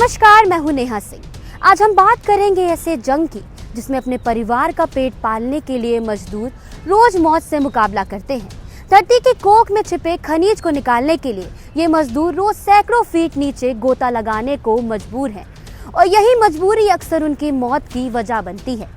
नमस्कार, मैं हूं नेहा सिंह। आज हम बात करेंगे ऐसे जंग की जिसमें अपने परिवार का पेट पालने के लिए मजदूर रोज मौत से मुकाबला करते हैं। धरती की कोख में छिपे खनिज को निकालने के लिए ये मजदूर रोज सैकड़ों फीट नीचे गोता लगाने को मजबूर हैं और यही मजबूरी अक्सर उनकी मौत की वजह बनती है।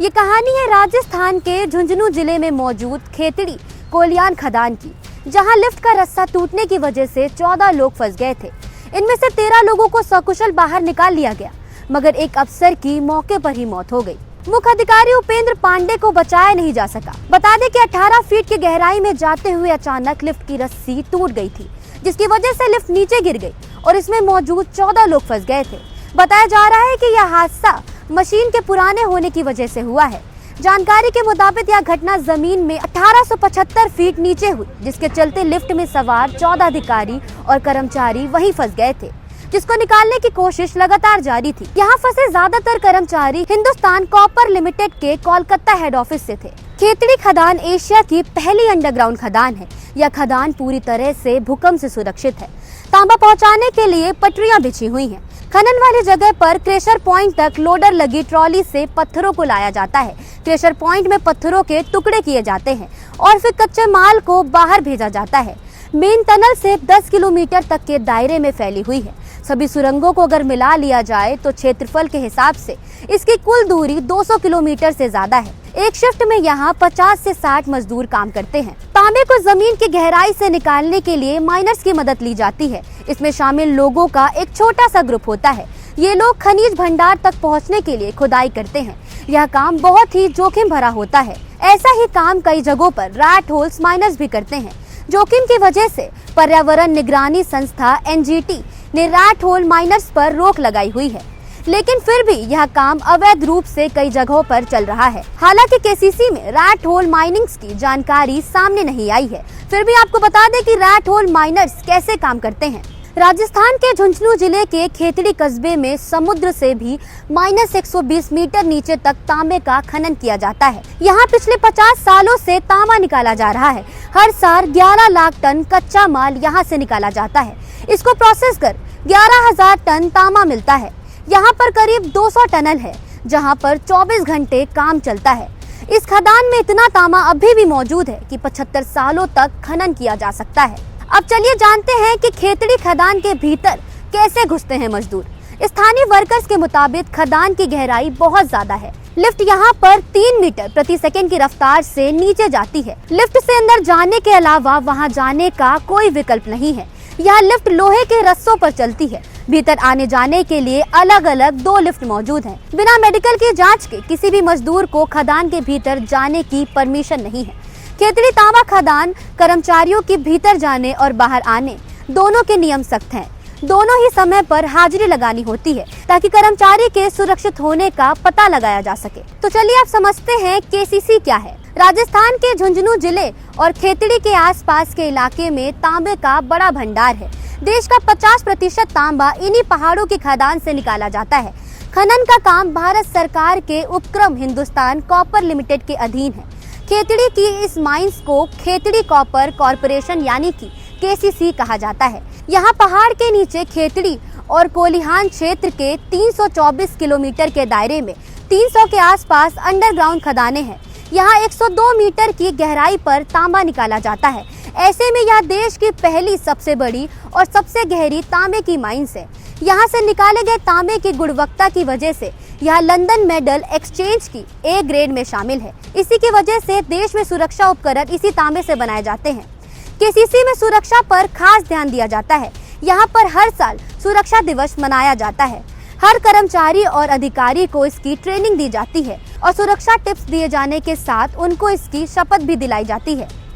ये कहानी है राजस्थान के झुंझुनू जिले में मौजूद खेतड़ी कोलियान खदान की, जहां लिफ्ट का रस्सा टूटने की वजह से 14 लोग फंस गए थे। इनमें से 13 लोगों को सकुशल बाहर निकाल लिया गया, मगर एक अफसर की मौके पर ही मौत हो गई। मुख्य अधिकारी उपेंद्र पांडे को बचाया नहीं जा सका। बता दें कि 18 फीट की गहराई में जाते हुए अचानक लिफ्ट की रस्सी टूट गई थी, जिसकी वजह से लिफ्ट नीचे गिर गई और इसमें मौजूद 14 लोग फंस गए थे। बताया जा रहा है कि यह हादसा मशीन के पुराने होने की वजह से हुआ है। जानकारी के मुताबिक यह घटना जमीन में 1875 फीट नीचे हुई, जिसके चलते लिफ्ट में सवार 14 अधिकारी और कर्मचारी वहीं फंस गए थे, जिसको निकालने की कोशिश लगातार जारी थी। यहाँ फंसे ज्यादातर कर्मचारी हिंदुस्तान कॉपर लिमिटेड के कोलकाता हेड ऑफिस से थे। खेतड़ी खदान एशिया की पहली अंडरग्राउंड खदान है। यह खदान पूरी तरह से भूकंप से सुरक्षित है। तांबा पहुँचाने के लिए पटरियां बिछी हुई हैं। खनन वाली जगह पर क्रेशर पॉइंट तक लोडर लगी ट्रॉली से पत्थरों को लाया जाता है। क्रेशर पॉइंट में पत्थरों के टुकड़े किए जाते हैं और फिर कच्चे माल को बाहर भेजा जाता है। मेन टनल से 10 किलोमीटर तक के दायरे में फैली हुई है। सभी सुरंगों को अगर मिला लिया जाए तो क्षेत्रफल के हिसाब से इसकी कुल दूरी 200 किलोमीटर से ज्यादा है। एक शिफ्ट में यहाँ 50 से 60 मजदूर काम करते हैं। तांबे को जमीन की गहराई से निकालने के लिए माइनर्स की मदद ली जाती है। इसमें शामिल लोगों का एक छोटा सा ग्रुप होता है। ये लोग खनिज भंडार तक पहुँचने के लिए खुदाई करते हैं। यह काम बहुत ही जोखिम भरा होता है। ऐसा ही काम कई जगहों पर रैट होल्स माइनर्स भी करते हैं। जोखिम की वजह से पर्यावरण निगरानी संस्था NGT ने रैट होल माइनर्स पर रोक लगाई हुई है, लेकिन फिर भी यह काम अवैध रूप से कई जगहों पर चल रहा है। हालांकि KCC में रैट होल माइनिंग्स की जानकारी सामने नहीं आई है। फिर भी आपको बता दें कि रैट होल माइनर्स कैसे काम करते हैं। राजस्थान के झुंझुनू जिले के खेतड़ी कस्बे में समुद्र से भी -120 मीटर नीचे तक तांबे का खनन किया जाता है। यहाँ पिछले 50 सालों से तांबा निकाला जा रहा है। हर साल 11 लाख टन कच्चा माल यहाँ से निकाला जाता है। इसको प्रोसेस कर 11,000 टन तांबा मिलता है। यहाँ पर करीब 200 टनल है, जहाँ पर 24 घंटे काम चलता है। इस खदान में इतना तांबा अभी भी मौजूद है कि 75 सालों तक खनन किया जा सकता है। अब चलिए जानते हैं कि खेतड़ी खदान के भीतर कैसे घुसते हैं मजदूर। स्थानीय वर्कर्स के मुताबिक खदान की गहराई बहुत ज्यादा है। लिफ्ट यहाँ पर 3 मीटर प्रति सेकंड की रफ्तार से नीचे जाती है। लिफ्ट से अंदर जाने के अलावा वहाँ जाने का कोई विकल्प नहीं है। यह लिफ्ट लोहे के रस्सों पर चलती है। भीतर आने जाने के लिए अलग अलग 2 लिफ्ट मौजूद हैं। बिना मेडिकल की जांच के किसी भी मजदूर को खदान के भीतर जाने की परमिशन नहीं है। खेतड़ी तांबा खदान कर्मचारियों के भीतर जाने और बाहर आने दोनों के नियम सख्त हैं। दोनों ही समय पर हाजिरी लगानी होती है ताकि कर्मचारी के सुरक्षित होने का पता लगाया जा सके। तो चलिए आप समझते हैं KCC क्या है। राजस्थान के झुंझुनू जिले और खेतड़ी के आसपास के इलाके में तांबे का बड़ा भंडार है। देश का 50% तांबा इन्हीं पहाड़ों की खदान से निकाला जाता है। खनन का काम भारत सरकार के उपक्रम हिंदुस्तान कॉपर लिमिटेड के अधीन है। खेतड़ी की इस माइंस को खेतड़ी कॉपर कॉरपोरेशन यानी कि KCC कहा जाता है। यहाँ पहाड़ के नीचे खेतड़ी और कोलिहान क्षेत्र के 324 किलोमीटर के दायरे में 300 के आसपास अंडरग्राउंड खदानें हैं। यहाँ 102 मीटर की गहराई पर तांबा निकाला जाता है। ऐसे में यह देश की पहली सबसे बड़ी और सबसे गहरी तांबे की माइंस है। यहाँ से निकाले गए तांबे की गुणवत्ता की वजह से यह लंदन मेडल एक्सचेंज की A ग्रेड में शामिल है। इसी की वजह से देश में सुरक्षा उपकरण इसी तांबे से बनाए जाते हैं। KCC में सुरक्षा पर खास ध्यान दिया जाता है। यहाँ पर हर साल सुरक्षा दिवस मनाया जाता है। हर कर्मचारी और अधिकारी को इसकी ट्रेनिंग दी जाती है और सुरक्षा टिप्स दिए जाने के साथ उनको इसकी शपथ भी दिलाई जाती है।